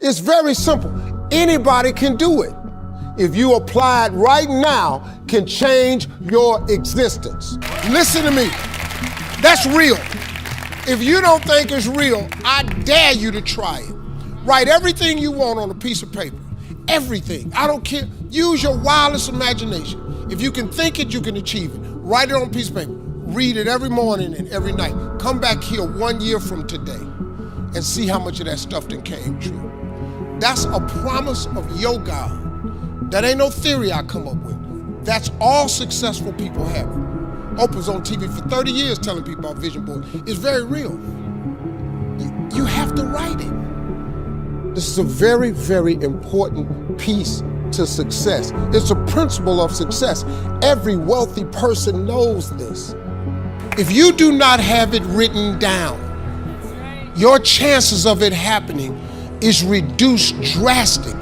It's very simple. Anybody can do it. If you apply it right now, can change your existence. Listen to me. That's real. If you don't think it's real, I dare you to try it. Write everything you want on a piece of paper. Everything. I don't care. Use your wildest imagination. If you can think it, you can achieve it. Write it on a piece of paper. Read it every morning and every night. Come back here 1 year from today and see how much of that stuff then came true. That's a promise of your God. That ain't no theory I come up with. That's all successful people have it. Oprah's on TV for 30 years telling people about vision board. It's very real. You have to write it. This is a very, very important piece to success. It's a principle of success. Every wealthy person knows this. If you do not have it written down, your chances of it happening is reduced drastically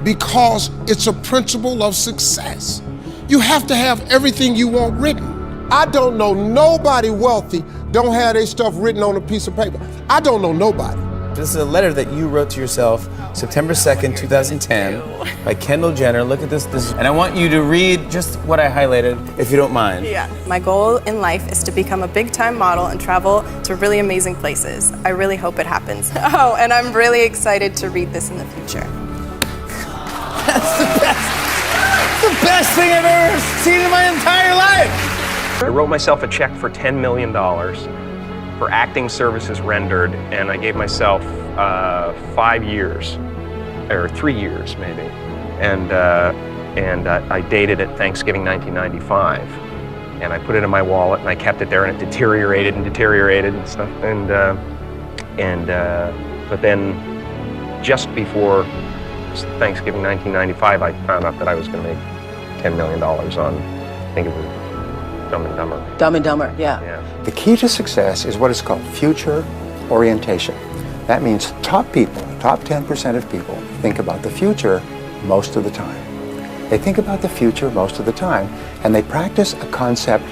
because it's a principle of success. You have to have everything you want written. I don't know nobody wealthy don't have their stuff written on a piece of paper. I don't know nobody. This is a letter that you wrote to yourself September 2nd, 2010 by Kendall Jenner. Look at this. And I want you to read just what I highlighted, if you don't mind. Yeah. My goal in life is to become a big-time model and travel to really amazing places. I really hope it happens. Oh, and I'm really excited to read this in the future. That's the best. That's the best thing I've ever seen in my entire life. I wrote myself a check for $10 million for acting services rendered, and I gave myself 5 years, or 3 years maybe, and I dated it Thanksgiving 1995, and I put it in my wallet and I kept it there, and it deteriorated and deteriorated and stuff, but then just before Thanksgiving 1995, I found out that I was going to make $10 million on, I think it was Dumb and Dumber. Dumb and Dumber, yeah. The key to success is what is called future orientation. That means top people, top 10% of people, think about the future most of the time. They think about the future most of the time, and they practice a concept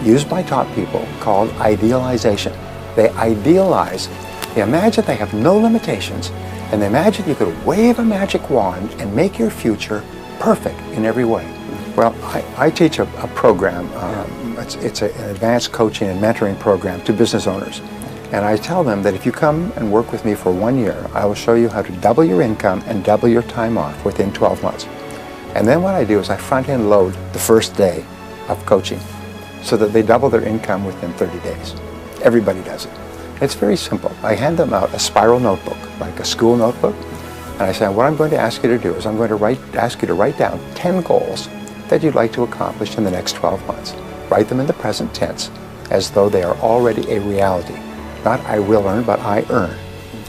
used by top people called idealization. They idealize, they imagine they have no limitations, and they imagine you could wave a magic wand and make your future perfect in every way. Well, I teach a program, it's an advanced coaching and mentoring program to business owners. And I tell them that if you come and work with me for 1 year, I will show you how to double your income and double your time off within 12 months. And then what I do is I front-end load the first day of coaching so that they double their income within 30 days. Everybody does it. It's very simple. I hand them out a spiral notebook, like a school notebook, and I say, what I'm going to ask you to do is I'm going to ask you to write down 10 goals that you'd like to accomplish in the next 12 months. Write them in the present tense as though they are already a reality. Not I will earn, but I earn.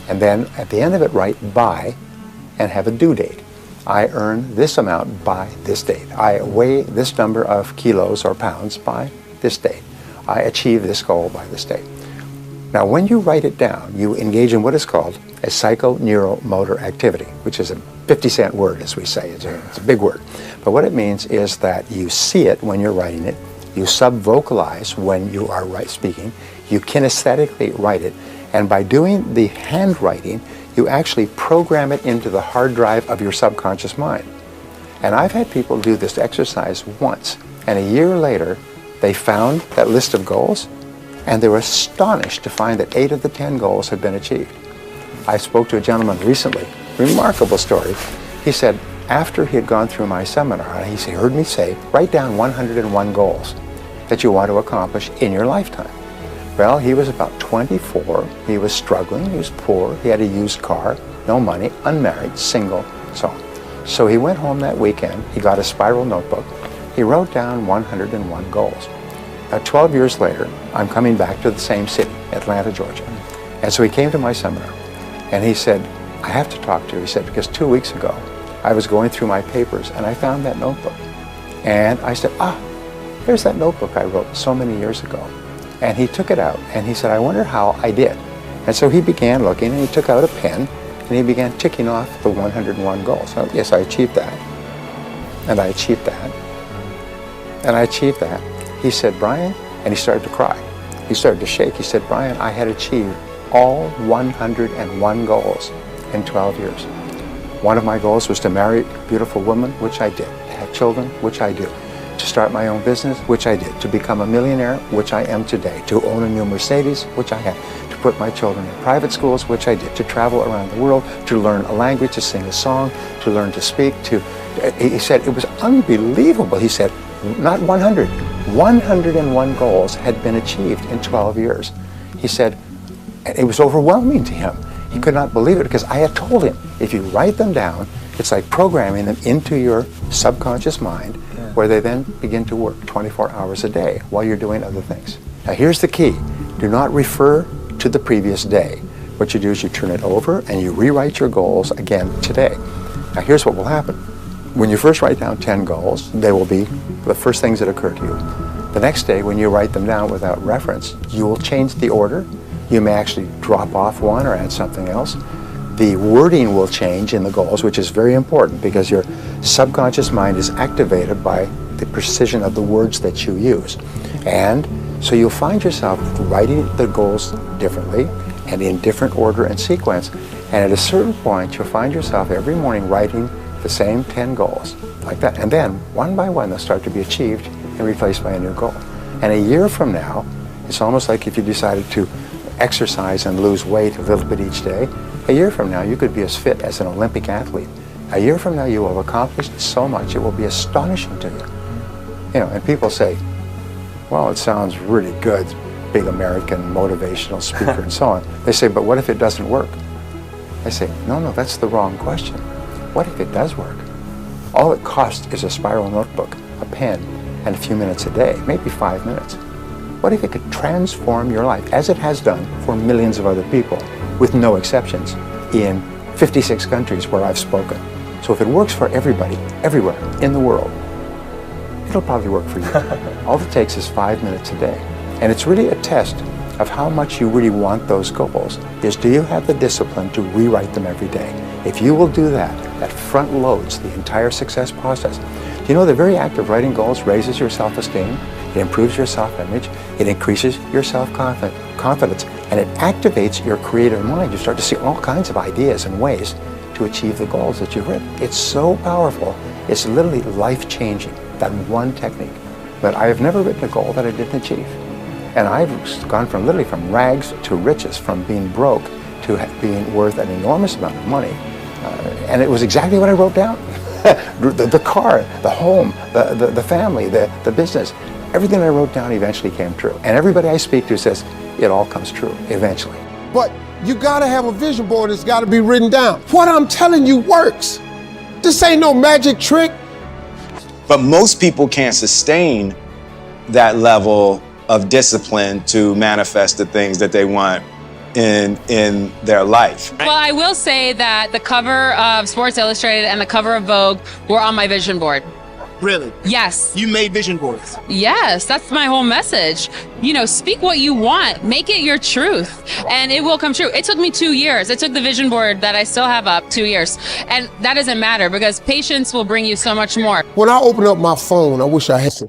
And then at the end of it, write by and have a due date. I earn this amount by this date. I weigh this number of kilos or pounds by this date. I achieve this goal by this date. Now, when you write it down, you engage in what is called a psychoneuromotor activity, which is a 50-cent word, as we say. It's a big word. But what it means is that you see it when you're writing it, you sub-vocalize when you are speaking, you kinesthetically write it, and by doing the handwriting, you actually program it into the hard drive of your subconscious mind. And I've had people do this exercise once, and a year later, they found that list of goals, and they were astonished to find that 8 of the 10 goals had been achieved. I spoke to a gentleman recently, remarkable story. He said, after he had gone through my seminar, he heard me say, write down 101 goals that you want to accomplish in your lifetime. Well, he was about 24, he was struggling, he was poor, he had a used car, no money, unmarried, single, so on. So he went home that weekend, he got a spiral notebook, he wrote down 101 goals. 12 years later, I'm coming back to the same city, Atlanta, Georgia. And so he came to my seminar, and he said, I have to talk to you. He said, because 2 weeks ago, I was going through my papers, and I found that notebook. And I said, there's that notebook I wrote so many years ago. And he took it out, and he said, I wonder how I did. And so he began looking, and he took out a pen, and he began ticking off the 101 goals. So, yes, I achieved that, and I achieved that, and I achieved that. He said, Brian, and he started to cry. He started to shake. He said, Brian, I had achieved all 101 goals in 12 years. One of my goals was to marry a beautiful woman, which I did. To have children, which I do. To start my own business, which I did. To become a millionaire, which I am today. To own a new Mercedes, which I have. To put my children in private schools, which I did. To travel around the world, to learn a language, to sing a song, to learn to speak, he said, it was unbelievable. He said, not 100, 101 goals had been achieved in 12 years. He said, it was overwhelming to him. He could not believe it because I had told him, if you write them down, it's like programming them into your subconscious mind, where they then begin to work 24 hours a day while you're doing other things. Now here's the key. Do not refer to the previous day. What you do is you turn it over and you rewrite your goals again today. Now here's what will happen. When you first write down 10 goals, they will be the first things that occur to you. The next day, when you write them down without reference, you will change the order. You may actually drop off one or add something else. The wording will change in the goals, which is very important because your subconscious mind is activated by the precision of the words that you use. And so you'll find yourself writing the goals differently and in different order and sequence. And at a certain point, you'll find yourself every morning writing the same 10 goals, like that. And then, one by one, they'll start to be achieved and replaced by a new goal. And a year from now, it's almost like if you decided to exercise and lose weight a little bit each day, a year from now, you could be as fit as an Olympic athlete. A year from now, you will have accomplished so much, it will be astonishing to you. You know, and people say, well, it sounds really good, big American motivational speaker and so on. They say, but what if it doesn't work? I say, no, that's the wrong question. What if it does work? All it costs is a spiral notebook, a pen, and a few minutes a day, maybe 5 minutes. What if it could transform your life, as it has done for millions of other people, with no exceptions, in 56 countries where I've spoken? So if it works for everybody, everywhere in the world, it'll probably work for you. All it takes is 5 minutes a day. And it's really a test of how much you really want those goals, is do you have the discipline to rewrite them every day? If you will do that, that front loads the entire success process. Do you know the very act of writing goals raises your self-esteem, it improves your self-image, it increases your self-confidence, and it activates your creative mind. You start to see all kinds of ideas and ways to achieve the goals that you've written. It's so powerful, it's literally life-changing, that one technique. But I have never written a goal that I didn't achieve. And I've gone from literally from rags to riches, from being broke to being worth an enormous amount of money. And it was exactly what I wrote down. the car, the home, the family, the business, everything I wrote down eventually came true. And everybody I speak to says, it all comes true eventually. But you gotta have a vision board, it's gotta be written down. What I'm telling you works. This ain't no magic trick. But most people can't sustain that level of discipline to manifest the things that they want in their life. Well, I will say that the cover of Sports Illustrated and the cover of Vogue were on my vision board. Really? Yes. You made vision boards? Yes, that's my whole message. You know, speak what you want, make it your truth, and it will come true. It took me 2 years. It took the vision board that I still have up 2 years. And that doesn't matter because patience will bring you so much more. When I open up my phone, I wish I had some